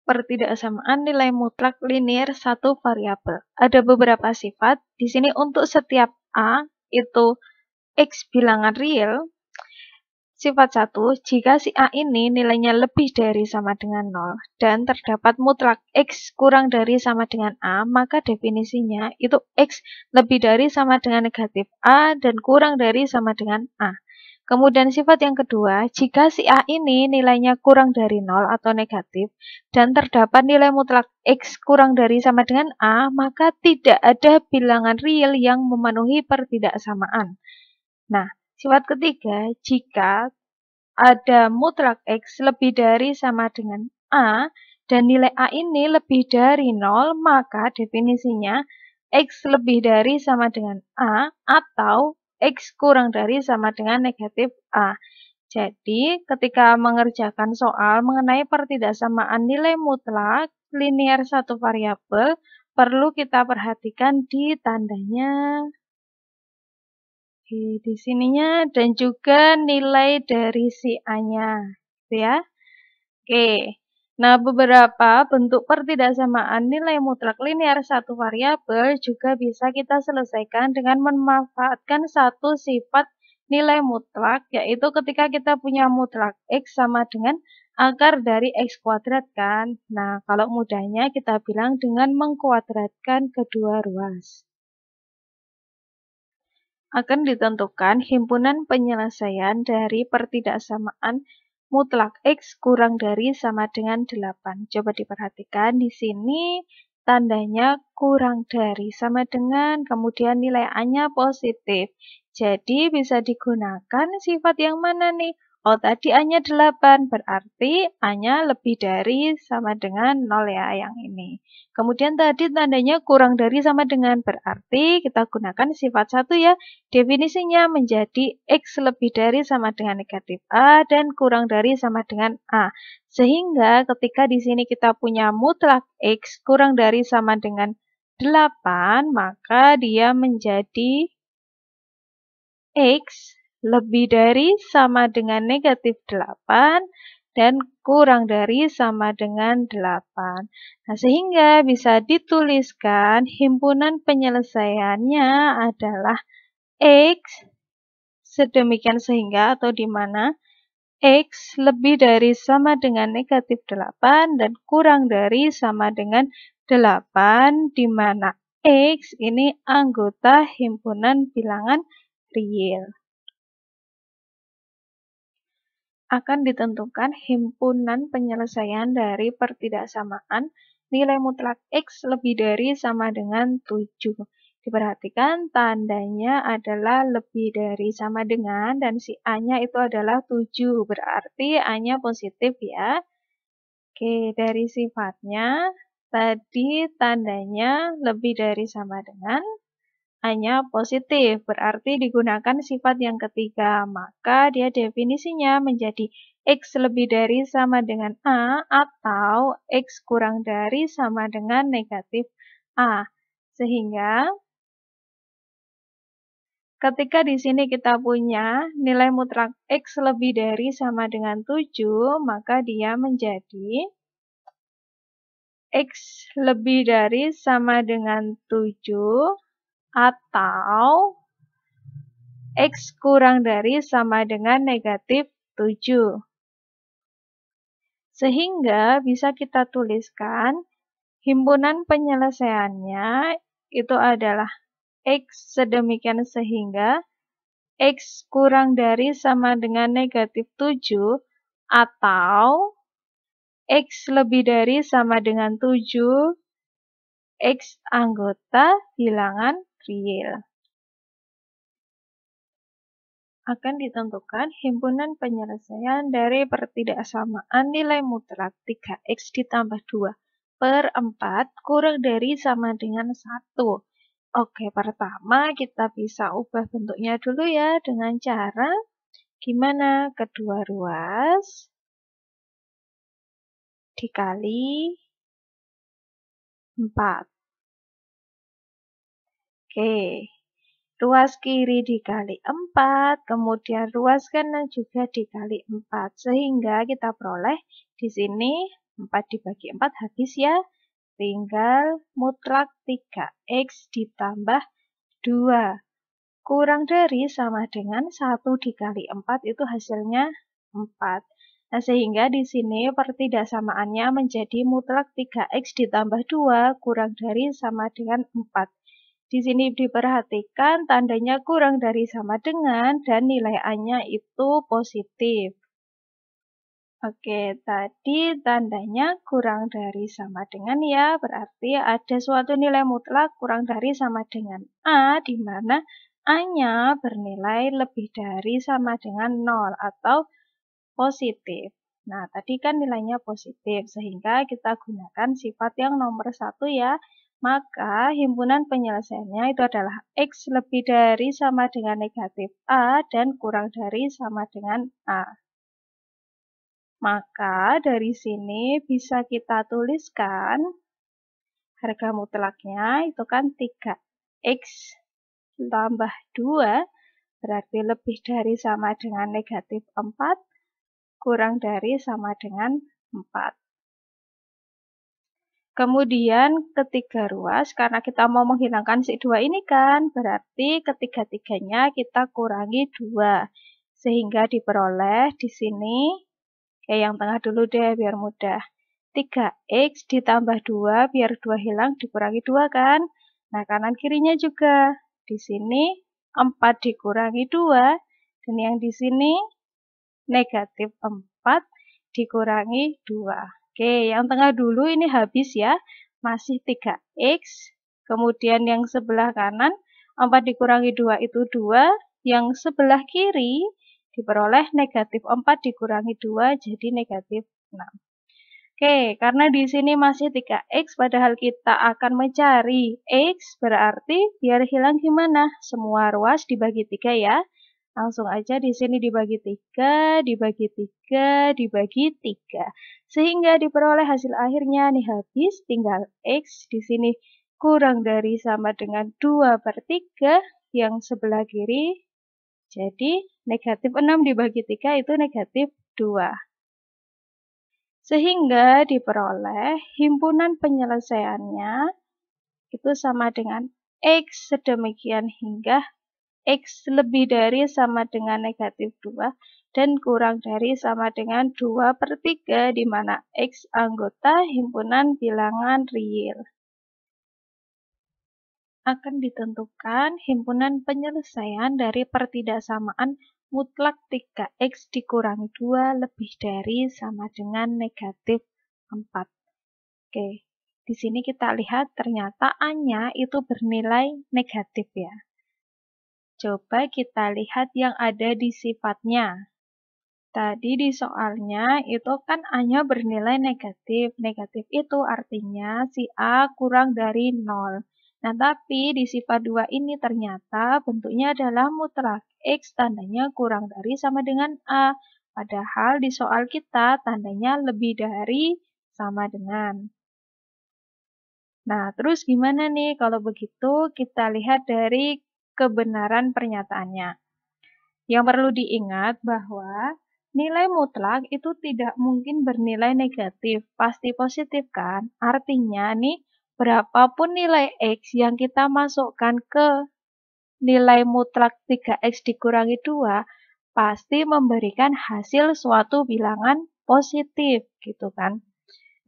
Pertidaksamaan nilai mutlak linier satu variabel. Ada beberapa sifat. Di sini untuk setiap A itu X bilangan real. Sifat 1, jika si A ini nilainya lebih dari sama dengan 0 dan terdapat mutlak X kurang dari sama dengan A, maka definisinya itu X lebih dari sama dengan negatif A dan kurang dari sama dengan A. Kemudian sifat yang kedua, jika si A ini nilainya kurang dari 0 atau negatif dan terdapat nilai mutlak X kurang dari sama dengan A, maka tidak ada bilangan real yang memenuhi pertidaksamaan. Nah, sifat ketiga, jika ada mutlak X lebih dari sama dengan A dan nilai A ini lebih dari 0, maka definisinya X lebih dari sama dengan A atau X kurang dari sama dengan negatif A. Jadi, ketika mengerjakan soal mengenai pertidaksamaan nilai mutlak linier satu variabel, perlu kita perhatikan di tandanya, di sininya, dan juga nilai dari si A-nya, gitu ya. Oke. Nah, beberapa bentuk pertidaksamaan nilai mutlak linier satu variabel juga bisa kita selesaikan dengan memanfaatkan satu sifat nilai mutlak, yaitu ketika kita punya mutlak X sama dengan akar dari X kuadrat kan. Nah, kalau mudahnya kita bilang dengan mengkuadratkan kedua ruas. Akan ditentukan himpunan penyelesaian dari pertidaksamaan mutlak X kurang dari sama dengan 8. Coba diperhatikan di sini tandanya kurang dari sama dengan, kemudian nilai A-nya positif. Jadi bisa digunakan sifat yang mana nih? Oh, tadi A-nya 8, berarti A-nya lebih dari sama dengan 0 ya yang ini. Kemudian tadi tandanya kurang dari sama dengan, berarti kita gunakan sifat 1 ya. Definisinya menjadi X lebih dari sama dengan negatif A dan kurang dari sama dengan A. Sehingga ketika di sini kita punya mutlak X kurang dari sama dengan 8, maka dia menjadi X lebih dari sama dengan negatif 8 dan kurang dari sama dengan 8. Nah, sehingga bisa dituliskan himpunan penyelesaiannya adalah X sedemikian sehingga atau di mana X lebih dari sama dengan negatif 8 dan kurang dari sama dengan 8, di mana X ini anggota himpunan bilangan real. Akan ditentukan himpunan penyelesaian dari pertidaksamaan nilai mutlak X lebih dari sama dengan 7. Diperhatikan tandanya adalah lebih dari sama dengan dan si A-nya itu adalah 7. Berarti A-nya positif ya. Oke, dari sifatnya tadi tandanya lebih dari sama dengan, A-nya positif, berarti digunakan sifat yang ketiga, maka dia definisinya menjadi X lebih dari sama dengan A atau X kurang dari sama dengan negatif A. Sehingga ketika di sini kita punya nilai mutlak X lebih dari sama dengan 7, maka dia menjadi X lebih dari sama dengan 7 atau X kurang dari sama dengan negatif 7. Sehingga bisa kita tuliskan himpunan penyelesaiannya itu adalah X sedemikian sehingga X kurang dari sama dengan negatif 7 atau X lebih dari sama dengan 7 X anggota bilangan real. Akan ditentukan himpunan penyelesaian dari pertidaksamaan nilai mutlak 3X ditambah 2/4 kurang dari sama dengan 1. Oke, pertama kita bisa ubah bentuknya dulu ya dengan cara gimana? Kedua ruas dikali 4. Oke. Ruas kiri dikali 4, kemudian ruas kanan juga dikali 4. Sehingga kita peroleh di sini 4 dibagi 4 habis ya. Tinggal mutlak 3x ditambah 2. Kurang dari sama dengan 1 dikali 4 itu hasilnya 4. Nah, sehingga di sini pertidaksamaannya menjadi mutlak 3x ditambah 2 kurang dari sama dengan 4. Di sini diperhatikan tandanya kurang dari sama dengan dan nilai A-nya itu positif. Oke, tadi tandanya kurang dari sama dengan ya, berarti ada suatu nilai mutlak kurang dari sama dengan A, di mana A-nya bernilai lebih dari sama dengan 0 atau positif. Nah, tadi kan nilainya positif, sehingga kita gunakan sifat yang nomor 1 ya. Maka himpunan penyelesaiannya itu adalah X lebih dari sama dengan negatif A dan kurang dari sama dengan A. Maka dari sini bisa kita tuliskan harga mutlaknya itu kan 3x tambah 2 berarti lebih dari sama dengan negatif 4 kurang dari sama dengan 4. Kemudian ketiga ruas, karena kita mau menghilangkan si 2 ini kan, berarti ketiga-tiganya kita kurangi 2. Sehingga diperoleh di sini, yang tengah dulu deh biar mudah. 3x ditambah 2, biar 2 hilang dikurangi 2 kan. Nah, kanan kirinya juga. Di sini 4 dikurangi 2, dan yang di sini negatif 4 dikurangi 2. Oke, yang tengah dulu ini habis ya. Masih 3x. Kemudian yang sebelah kanan, 4 dikurangi 2 itu 2. Yang sebelah kiri diperoleh negatif 4 dikurangi 2 jadi negatif 6. Oke, karena di sini masih 3x, padahal kita akan mencari x, berarti biar hilang gimana? Semua ruas dibagi 3 ya. Langsung aja di sini dibagi 3, dibagi 3, dibagi 3. Sehingga diperoleh hasil akhirnya nih habis, tinggal x di sini kurang dari sama dengan 2/3 yang sebelah kiri. Jadi negatif 6 dibagi 3 itu negatif 2. Sehingga diperoleh himpunan penyelesaiannya itu sama dengan x sedemikian hingga x lebih dari sama dengan negatif 2 dan kurang dari sama dengan 2/3 di mana x anggota himpunan bilangan real. Akan ditentukan himpunan penyelesaian dari pertidaksamaan mutlak 3x dikurangi 2 lebih dari sama dengan negatif 4. Oke, di sini kita lihat ternyata A-nya itu bernilai negatif ya. Coba kita lihat yang ada di sifatnya. Tadi di soalnya itu kan A-nya bernilai negatif. Negatif itu artinya si A kurang dari 0. Nah, tapi di sifat 2 ini ternyata bentuknya adalah mutlak. X tandanya kurang dari sama dengan A. Padahal di soal kita tandanya lebih dari sama dengan. Nah, terus gimana nih kalau begitu kita lihat dari kebenaran pernyataannya. Yang perlu diingat bahwa nilai mutlak itu tidak mungkin bernilai negatif, pasti positif kan? Artinya nih, berapapun nilai X yang kita masukkan ke nilai mutlak 3x dikurangi 2, pasti memberikan hasil suatu bilangan positif, gitu kan?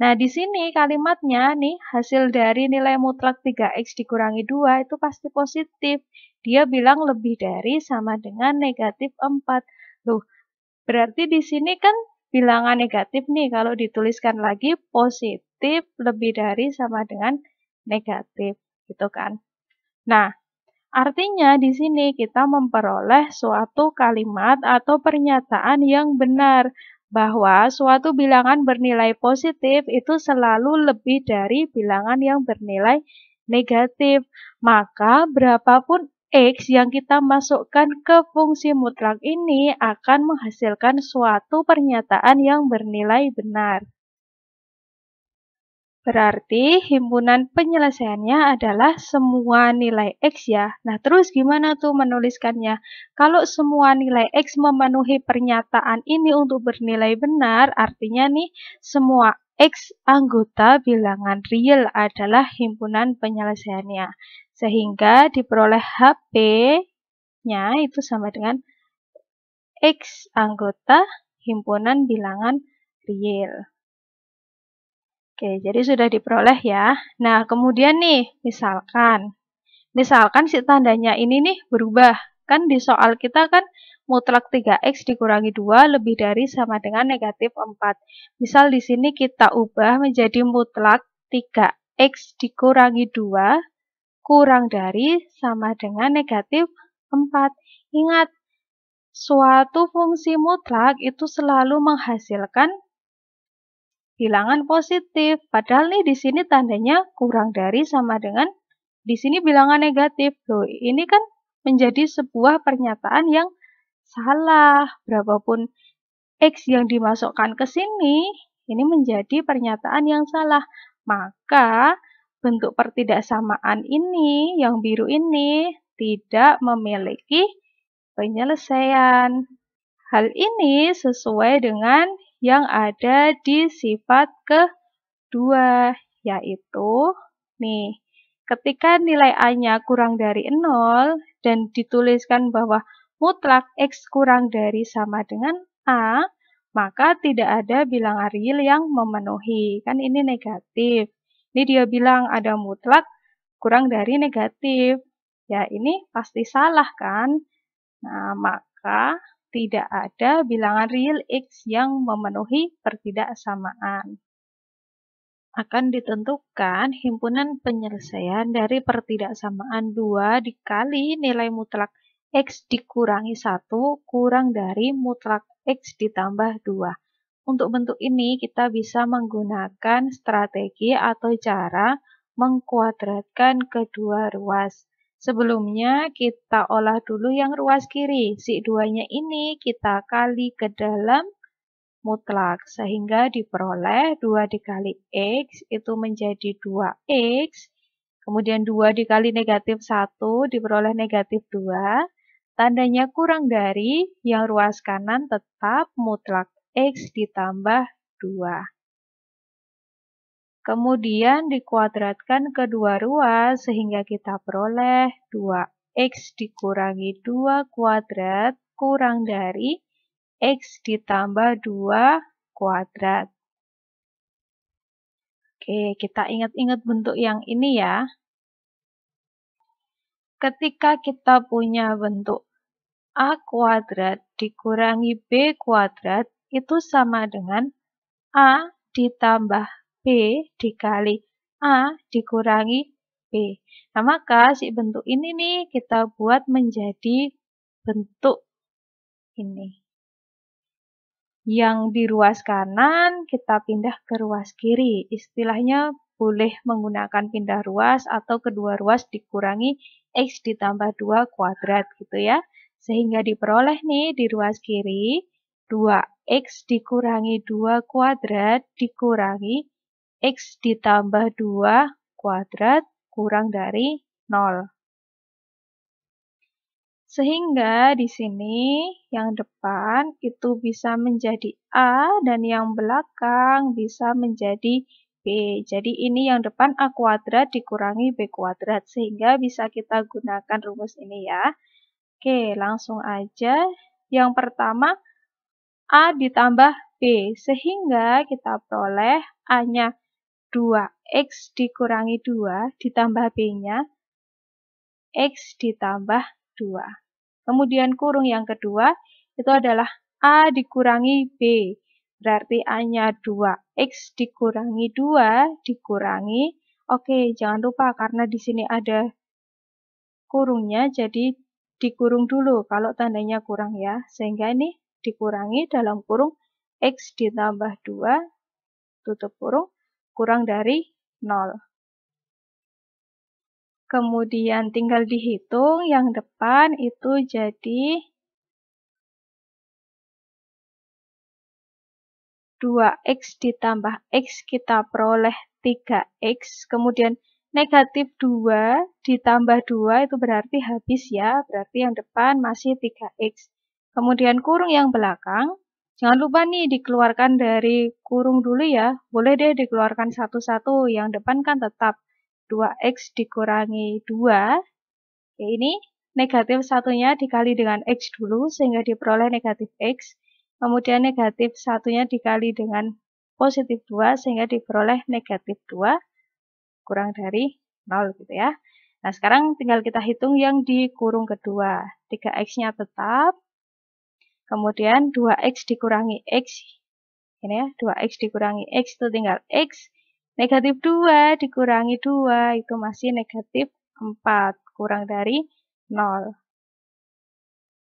Nah, di sini kalimatnya nih, hasil dari nilai mutlak 3x dikurangi 2 itu pasti positif. Dia bilang lebih dari sama dengan negatif 4. Loh, berarti di sini kan bilangan negatif nih, kalau dituliskan lagi positif lebih dari sama dengan negatif, gitu kan. Nah, artinya di sini kita memperoleh suatu kalimat atau pernyataan yang benar bahwa suatu bilangan bernilai positif itu selalu lebih dari bilangan yang bernilai negatif. Maka berapapun X yang kita masukkan ke fungsi mutlak ini akan menghasilkan suatu pernyataan yang bernilai benar. Berarti himpunan penyelesaiannya adalah semua nilai X ya. Nah, terus gimana tuh menuliskannya? Kalau semua nilai X memenuhi pernyataan ini untuk bernilai benar, artinya nih semua X anggota bilangan real adalah himpunan penyelesaiannya. Sehingga diperoleh HP-nya itu sama dengan X anggota himpunan bilangan real. Oke, jadi sudah diperoleh ya. Nah, kemudian nih, misalkan si tandanya ini nih berubah. Kan di soal kita kan mutlak 3X dikurangi 2 lebih dari sama dengan negatif 4. Misal di sini kita ubah menjadi mutlak 3X dikurangi 2 kurang dari sama dengan negatif 4. Ingat, suatu fungsi mutlak itu selalu menghasilkan bilangan positif. Padahal nih di sini tandanya kurang dari sama dengan di sini bilangan negatif. Loh, ini kan menjadi sebuah pernyataan yang salah. Berapapun X yang dimasukkan ke sini, ini menjadi pernyataan yang salah. Maka bentuk pertidaksamaan ini, yang biru ini, tidak memiliki penyelesaian. Hal ini sesuai dengan yang ada di sifat kedua, yaitu nih, ketika nilai A-nya kurang dari 0 dan dituliskan bahwa mutlak X kurang dari sama dengan A, maka tidak ada bilangan real yang memenuhi. Kan ini negatif. Ini dia bilang ada mutlak kurang dari negatif. Ya, ini pasti salah kan? Nah, maka tidak ada bilangan real X yang memenuhi pertidaksamaan. Akan ditentukan himpunan penyelesaian dari pertidaksamaan 2 dikali nilai mutlak X dikurangi 1 kurang dari mutlak X ditambah 2. Untuk bentuk ini kita bisa menggunakan strategi atau cara mengkuadratkan kedua ruas. Sebelumnya kita olah dulu yang ruas kiri. Si 2-nya ini kita kali ke dalam mutlak. Sehingga diperoleh 2 dikali X itu menjadi 2X. Kemudian 2 dikali negatif 1 diperoleh negatif 2. Tandanya kurang dari yang ruas kanan tetap mutlak X ditambah 2. Kemudian dikuadratkan kedua ruas sehingga kita peroleh 2X dikurangi 2 kuadrat kurang dari X ditambah 2 kuadrat. Oke, kita ingat-ingat bentuk yang ini ya. Ketika kita punya bentuk A kuadrat dikurangi B kuadrat itu sama dengan A ditambah B dikali A dikurangi B. Nah, maka si bentuk ini nih kita buat menjadi bentuk ini. Yang di ruas kanan kita pindah ke ruas kiri. Istilahnya boleh menggunakan pindah ruas atau kedua ruas dikurangi X ditambah 2 kuadrat gitu ya. Sehingga diperoleh nih di ruas kiri 2X dikurangi 2 kuadrat dikurangi X ditambah 2 kuadrat kurang dari 0. Sehingga di sini yang depan itu bisa menjadi A dan yang belakang bisa menjadi B. Jadi ini yang depan A kuadrat dikurangi B kuadrat. Sehingga bisa kita gunakan rumus ini ya. Oke, langsung aja. Yang pertama A ditambah B. Sehingga kita peroleh A-nya 2X dikurangi 2 ditambah B-nya X ditambah 2. Kemudian kurung yang kedua itu adalah A dikurangi B. Berarti A-nya 2X dikurangi 2 dikurangi. Oke, jangan lupa karena di sini ada kurungnya, jadi dikurung dulu kalau tandanya kurang ya. Sehingga ini dikurangi dalam kurung X ditambah 2 tutup kurung kurang dari 0. Kemudian tinggal dihitung yang depan itu jadi 2X ditambah X kita peroleh 3X. Kemudian negatif 2 ditambah 2 itu berarti habis ya. Berarti yang depan masih 3X. Kemudian kurung yang belakang Jangan lupa nih dikeluarkan dari kurung dulu ya. Boleh deh dikeluarkan satu-satu. Yang depan kan tetap 2x dikurangi 2. Oke, ini negatif satunya dikali dengan x dulu sehingga diperoleh negatif x. Kemudian negatif satunya dikali dengan positif 2 sehingga diperoleh negatif 2 kurang dari 0 gitu ya. Nah, sekarang tinggal kita hitung yang di kurung kedua. 3x-nya tetap. Kemudian 2x dikurangi x. Ini ya, 2x dikurangi x itu tinggal x. Negatif 2 dikurangi 2 itu masih negatif 4. Kurang dari 0.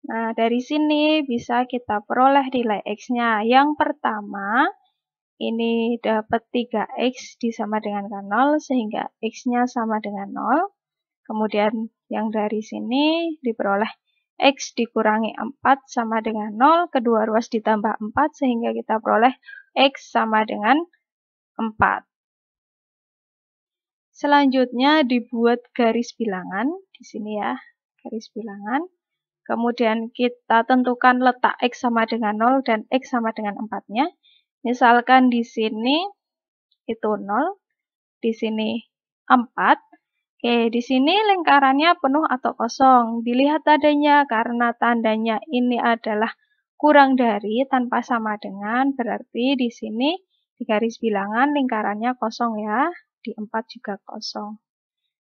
Nah, dari sini bisa kita peroleh nilai x-nya. Yang pertama, ini dapat 3x disama dengan 0, sehingga x-nya sama dengan 0. Kemudian yang dari sini diperoleh x dikurangi 4 sama dengan 0, kedua ruas ditambah 4 sehingga kita peroleh x sama dengan 4. Selanjutnya dibuat garis bilangan di sini ya, garis bilangan. Kemudian kita tentukan letak x sama dengan 0 dan x sama dengan 4-nya. Misalkan di sini itu 0, di sini 4. Oke, di sini lingkarannya penuh atau kosong. Dilihat tandanya, karena tandanya ini adalah kurang dari tanpa sama dengan, berarti di sini di garis bilangan lingkarannya kosong ya. Di 4 juga kosong.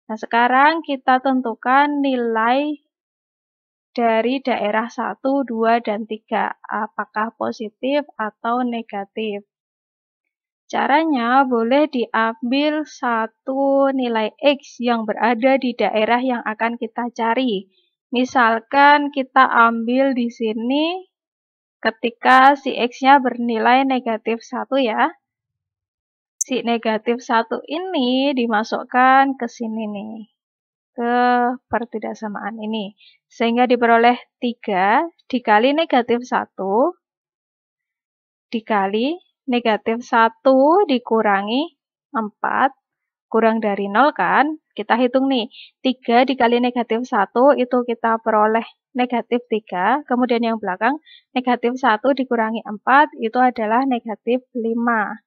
Nah, sekarang kita tentukan nilai dari daerah 1, 2, dan 3. Apakah positif atau negatif? Caranya boleh diambil satu nilai x yang berada di daerah yang akan kita cari. Misalkan kita ambil di sini ketika si x-nya bernilai negatif 1 ya. Si negatif 1 ini dimasukkan ke sini nih, ke pertidaksamaan ini. Sehingga diperoleh 3 dikali negatif 1 dikali negatif 1 dikurangi 4 kurang dari 0 kan? Kita hitung nih, 3 dikali negatif 1 itu kita peroleh negatif 3. Kemudian yang belakang, negatif 1 dikurangi 4 itu adalah negatif 5.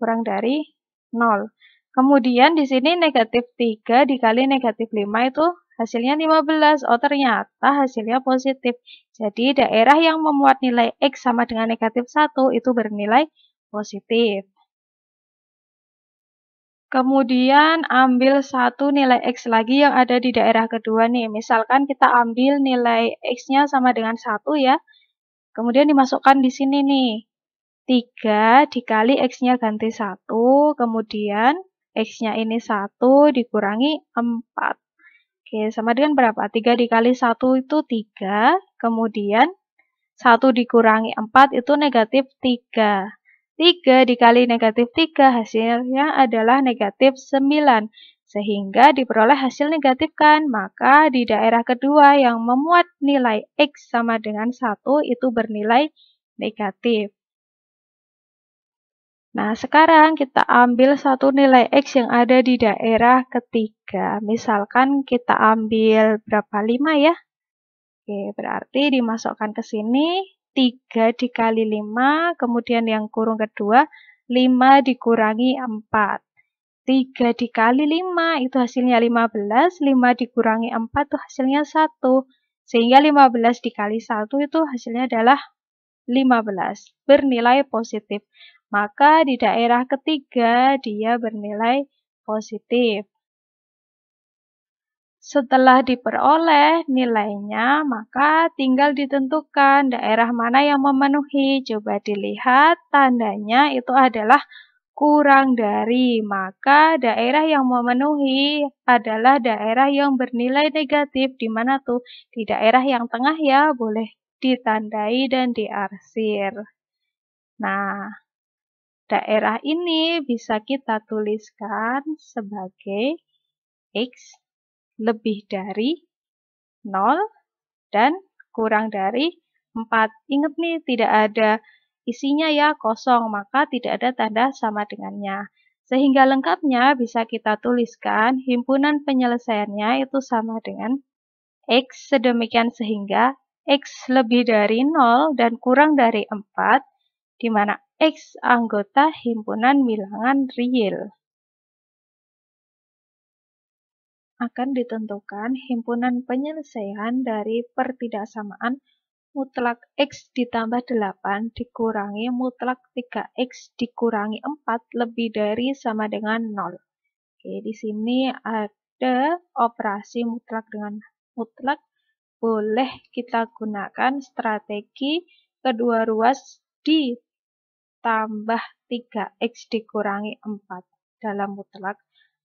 Kurang dari 0. Kemudian di sini negatif 3 dikali negatif 5 itu hasilnya 15. Oh, ternyata hasilnya positif. Jadi daerah yang memuat nilai x sama dengan negatif 1 itu bernilai positif. Kemudian ambil satu nilai x lagi yang ada di daerah kedua nih. Misalkan kita ambil nilai x-nya sama dengan 1 ya. Kemudian dimasukkan di sini nih. 3 dikali x-nya ganti 1. Kemudian x-nya ini 1 dikurangi 4. Oke, sama dengan berapa? 3 dikali 1 itu 3. Kemudian 1 dikurangi 4 itu negatif 3. 3 dikali negatif 3 hasilnya adalah negatif 9. Sehingga diperoleh hasil negatif kan? Maka di daerah kedua yang memuat nilai x sama dengan 1 itu bernilai negatif. Nah, sekarang kita ambil satu nilai x yang ada di daerah ketiga. Misalkan kita ambil berapa? 5 ya? Oke, berarti dimasukkan ke sini. 3 dikali 5, kemudian yang kurung kedua, 5 dikurangi 4. 3 dikali 5, itu hasilnya 15, 5 dikurangi 4 itu hasilnya 1. Sehingga 15 dikali 1 itu hasilnya adalah 15, bernilai positif. Maka di daerah ketiga dia bernilai positif. Setelah diperoleh nilainya, maka tinggal ditentukan daerah mana yang memenuhi. Coba dilihat tandanya itu adalah kurang dari. Maka daerah yang memenuhi adalah daerah yang bernilai negatif. Di mana tuh? Di daerah yang tengah ya, boleh ditandai dan diarsir. Nah, daerah ini bisa kita tuliskan sebagai X lebih dari 0 dan kurang dari 4. Ingat nih, tidak ada isinya ya, kosong, maka tidak ada tanda sama dengannya. Sehingga lengkapnya bisa kita tuliskan himpunan penyelesaiannya itu sama dengan X sedemikian sehingga X lebih dari 0 dan kurang dari 4 di mana X anggota himpunan bilangan real. Akan ditentukan himpunan penyelesaian dari pertidaksamaan mutlak X ditambah 8 dikurangi mutlak 3X dikurangi 4 lebih dari sama dengan 0. Oke, di sini ada operasi mutlak dengan mutlak. Boleh kita gunakan strategi kedua ruas ditambah 3X dikurangi 4 dalam mutlak.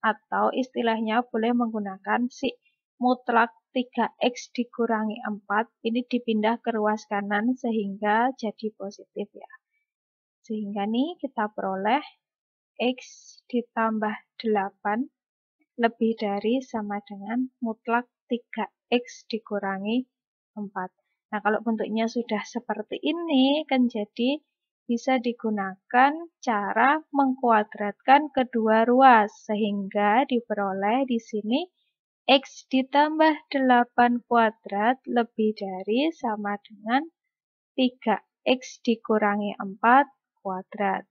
Atau istilahnya boleh menggunakan si mutlak 3X dikurangi 4, ini dipindah ke ruas kanan sehingga jadi positif ya. Sehingga nih kita peroleh X ditambah 8 lebih dari sama dengan mutlak 3X dikurangi 4. Nah, kalau bentuknya sudah seperti ini, kan jadi bisa digunakan cara mengkuadratkan kedua ruas, sehingga diperoleh di sini X ditambah 8 kuadrat lebih dari sama dengan 3X dikurangi 4 kuadrat.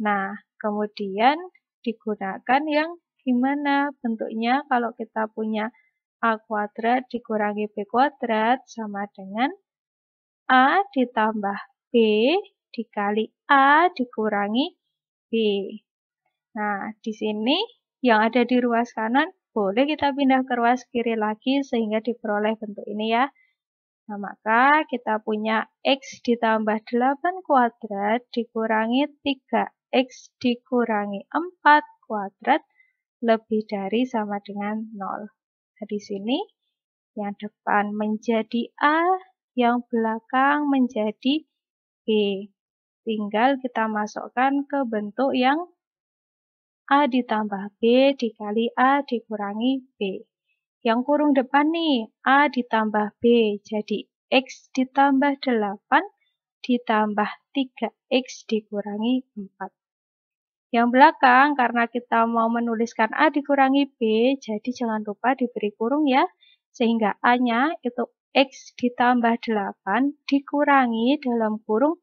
Nah, kemudian digunakan yang gimana bentuknya kalau kita punya A kuadrat dikurangi B kuadrat sama dengan A ditambah B dikali A dikurangi B. Nah, di sini yang ada di ruas kanan boleh kita pindah ke ruas kiri lagi sehingga diperoleh bentuk ini ya. Nah, maka kita punya X ditambah 8 kuadrat dikurangi 3X dikurangi 4 kuadrat lebih dari sama dengan 0. Nah, di sini yang depan menjadi A, yang belakang menjadi B. Tinggal kita masukkan ke bentuk yang A ditambah B dikali A dikurangi B. Yang kurung depan nih, A ditambah B, jadi X ditambah 8 ditambah 3X dikurangi 4. Yang belakang, karena kita mau menuliskan A dikurangi B, jadi jangan lupa diberi kurung ya. Sehingga A-nya itu X ditambah 8 dikurangi dalam kurung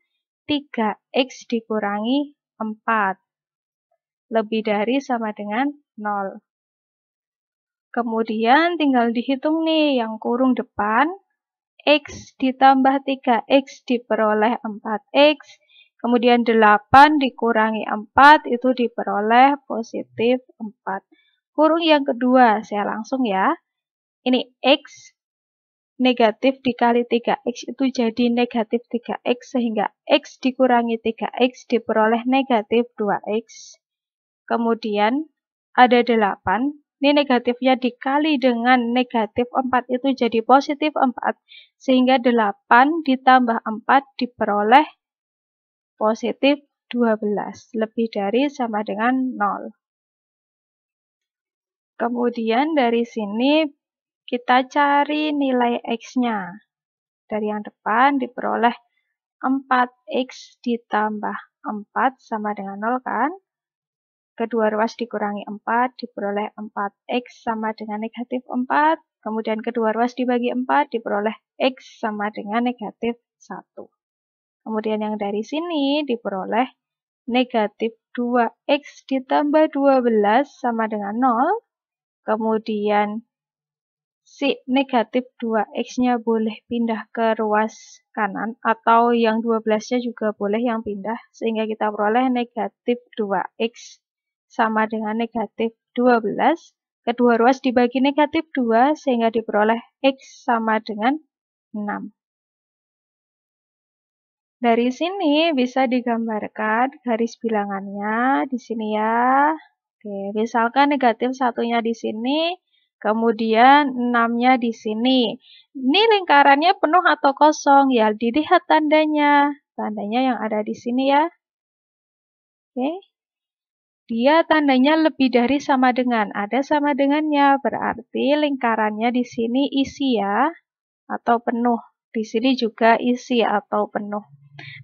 3X dikurangi 4. Lebih dari sama dengan 0. Kemudian tinggal dihitung nih yang kurung depan. X ditambah 3X diperoleh 4X. Kemudian 8 dikurangi 4 itu diperoleh positif 4. Kurung yang kedua, saya langsung ya. Ini X negatif dikali 3X itu jadi negatif 3X sehingga X dikurangi 3X diperoleh negatif 2X. Kemudian ada 8. Ini negatifnya dikali dengan negatif 4 itu jadi positif 4. Sehingga 8 ditambah 4 diperoleh positif 12. Lebih dari sama dengan 0. Kemudian dari sini kita cari nilai X-nya. Dari yang depan diperoleh 4X ditambah 4 sama dengan 0 kan? Kedua ruas dikurangi 4, diperoleh 4X sama dengan negatif 4. Kemudian kedua ruas dibagi 4, diperoleh X sama dengan negatif 1. Kemudian yang dari sini diperoleh negatif 2X ditambah 12 sama dengan 0. Kemudian si negatif 2X-nya boleh pindah ke ruas kanan atau yang 12-nya juga boleh yang pindah. Sehingga kita peroleh negatif 2X sama dengan negatif 12. Kedua ruas dibagi negatif 2 sehingga diperoleh X sama dengan 6. Dari sini bisa digambarkan garis bilangannya di sini ya. Oke, misalkan negatif 1-nya di sini, kemudian 6-nya di sini. Ini lingkarannya penuh atau kosong? Ya, dilihat tandanya. Tandanya yang ada di sini ya. Oke. Dia tandanya lebih dari sama dengan. Ada sama dengannya, berarti lingkarannya di sini isi ya, atau penuh. Di sini juga isi atau penuh.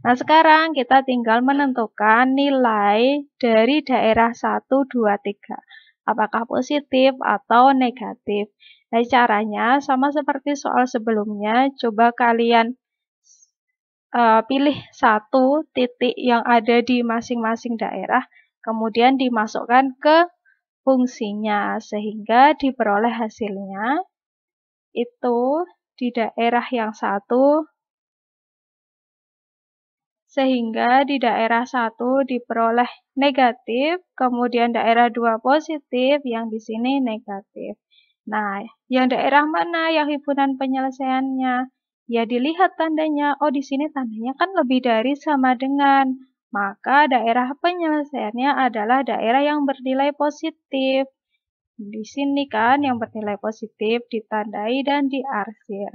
Nah, sekarang kita tinggal menentukan nilai dari daerah 1, 2, 3. Apakah positif atau negatif. Nah, caranya sama seperti soal sebelumnya. Coba kalian pilih satu titik yang ada di masing-masing daerah, kemudian dimasukkan ke fungsinya, sehingga diperoleh hasilnya itu di daerah yang satu, sehingga di daerah 1 diperoleh negatif, kemudian daerah 2 positif, yang di sini negatif. Nah, yang daerah mana yang himpunan penyelesaiannya? Ya dilihat tandanya, oh di sini tandanya kan lebih dari sama dengan, maka daerah penyelesaiannya adalah daerah yang bernilai positif. Di sini kan yang bernilai positif ditandai dan diarsir.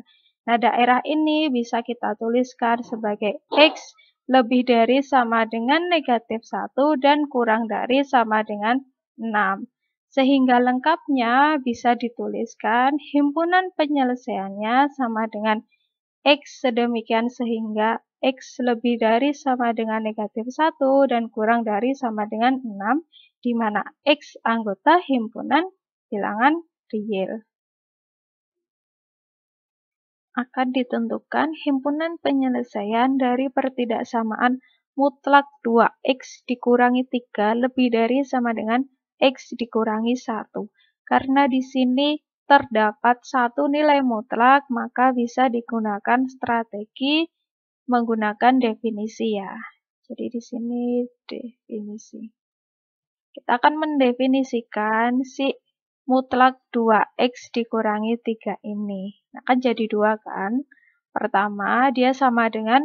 Nah, daerah ini bisa kita tuliskan sebagai X lebih dari sama dengan negatif 1 dan kurang dari sama dengan 6. Sehingga lengkapnya bisa dituliskan himpunan penyelesaiannya sama dengan X sedemikian sehingga X lebih dari sama dengan negatif 1 dan kurang dari sama dengan 6, di mana X anggota himpunan bilangan real. Akan ditentukan himpunan penyelesaian dari pertidaksamaan mutlak 2X dikurangi 3 lebih dari sama dengan X dikurangi 1. Karena di sini terdapat satu nilai mutlak, maka bisa digunakan strategi menggunakan definisi ya. Jadi di sini definisi. Kita akan mendefinisikan si mutlak 2X dikurangi 3 ini. Nah, kan jadi 2 kan? Pertama, dia sama dengan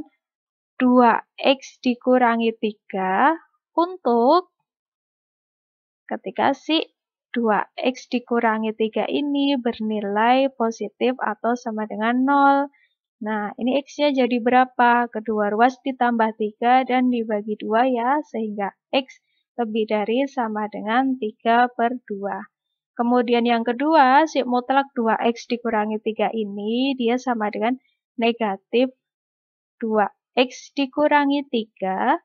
2X dikurangi 3 untuk ketika si 2X dikurangi 3 ini bernilai positif atau sama dengan 0. Nah, ini X-nya jadi berapa? Kedua ruas ditambah 3 dan dibagi 2 ya, sehingga X lebih dari sama dengan 3/2. Kemudian yang kedua, si mutlak 2X dikurangi 3 ini, dia sama dengan negatif 2X dikurangi 3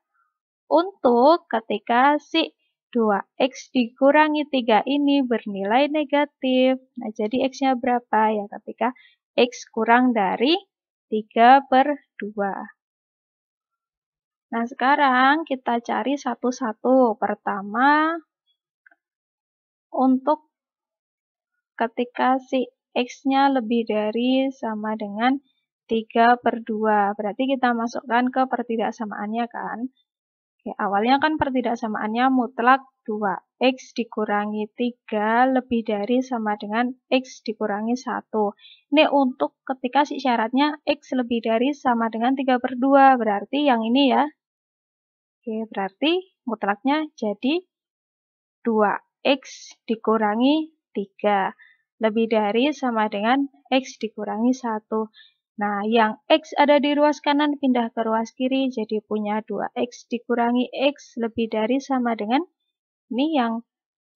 untuk ketika si 2X dikurangi 3 ini bernilai negatif. Nah, jadi X-nya berapa? Ya, ketika X kurang dari 3/2. Nah, sekarang kita cari satu-satu. Pertama, untuk ketika si X-nya lebih dari sama dengan 3/2. Berarti kita masukkan ke pertidaksamaannya kan. Oke, awalnya kan pertidaksamaannya mutlak 2X dikurangi 3 lebih dari sama dengan X dikurangi 1. Ini untuk ketika si syaratnya X lebih dari sama dengan 3/2. Berarti yang ini ya. Oke, berarti mutlaknya jadi 2X dikurangi 3 lebih dari sama dengan X dikurangi 1. Nah, yang X ada di ruas kanan pindah ke ruas kiri, jadi punya 2X dikurangi X lebih dari sama dengan, ini yang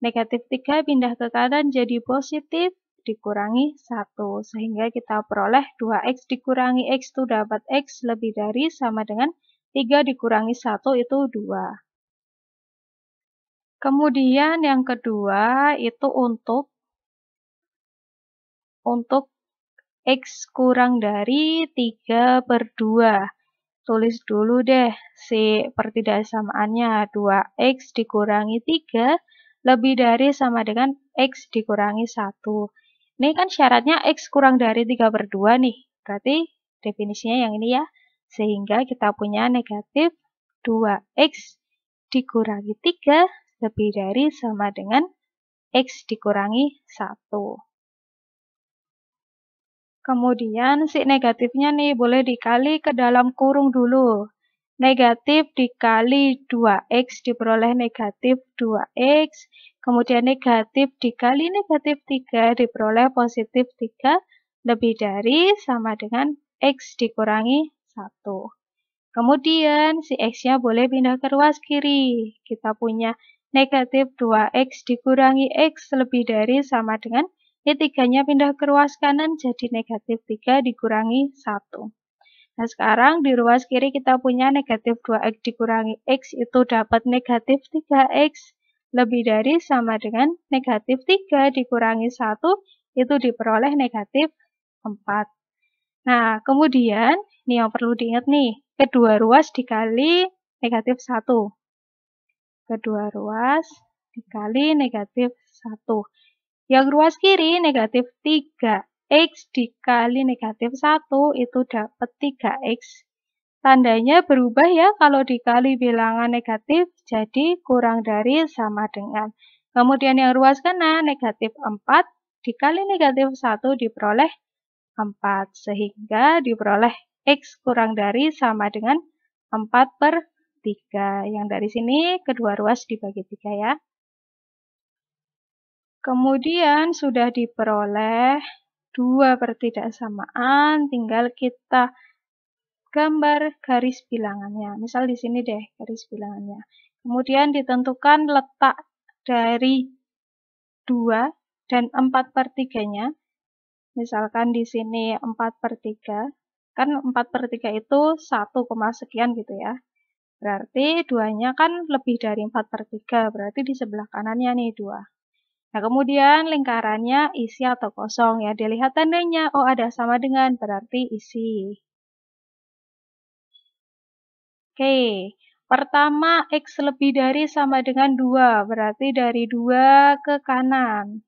negatif 3 pindah ke kanan jadi positif dikurangi 1. Sehingga kita peroleh 2X dikurangi X itu dapat X lebih dari sama dengan 3 dikurangi 1 itu 2. Kemudian yang kedua itu untuk X kurang dari 3/2. Tulis dulu deh si pertidaksamaannya. 2X dikurangi 3 lebih dari sama dengan X dikurangi 1. Ini kan syaratnya X kurang dari 3/2 nih. Berarti definisinya yang ini ya. Sehingga kita punya negatif 2X dikurangi 3 lebih dari sama dengan X dikurangi 1. Kemudian si negatifnya nih boleh dikali ke dalam kurung dulu. Negatif dikali 2X diperoleh negatif 2X. Kemudian negatif dikali negatif 3 diperoleh positif 3 lebih dari sama dengan X dikurangi 1. Kemudian si X-nya boleh pindah ke ruas kiri. Kita punya negatif 2X dikurangi X lebih dari sama dengan ini 3-nya pindah ke ruas kanan jadi negatif 3 dikurangi 1. Nah, sekarang di ruas kiri kita punya negatif 2X dikurangi X itu dapat negatif 3X lebih dari sama dengan negatif 3 dikurangi 1 itu diperoleh negatif 4. Nah, kemudian ini yang perlu diingat nih, kedua ruas dikali negatif 1. Kedua ruas dikali negatif 1. Yang ruas kiri negatif 3x dikali negatif 1 itu dapat 3x. Tandanya berubah ya kalau dikali bilangan negatif jadi kurang dari sama dengan. Kemudian yang ruas kanan negatif 4 dikali negatif 1 diperoleh 4. Sehingga diperoleh x kurang dari sama dengan 4/3. Yang dari sini kedua ruas dibagi 3 ya. Kemudian sudah diperoleh 2 pertidaksamaan, tinggal kita gambar garis bilangannya. Misal di sini deh garis bilangannya. Kemudian ditentukan letak dari 2 dan 4/3-nya. Misalkan di sini 4/3, kan 4/3 itu 1, sekian gitu ya. Berarti 2-nya kan lebih dari 4/3, berarti di sebelah kanannya nih 2. Nah, kemudian lingkarannya isi atau kosong ya. Dilihat tandanya, oh ada sama dengan, berarti isi. Oke, pertama X lebih dari sama dengan 2, berarti dari 2 ke kanan.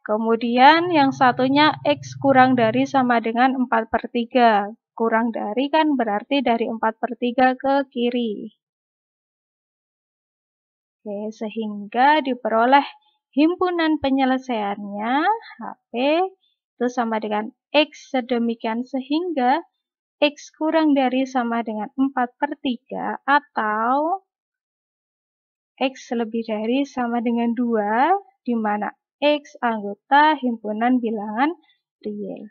Kemudian yang satunya X kurang dari sama dengan 4/3. Kurang dari kan berarti dari 4/3 ke kiri. Oke, sehingga diperoleh himpunan penyelesaiannya HP itu sama dengan X sedemikian sehingga X kurang dari sama dengan 4/3 atau X lebih dari sama dengan 2, di mana X anggota himpunan bilangan real.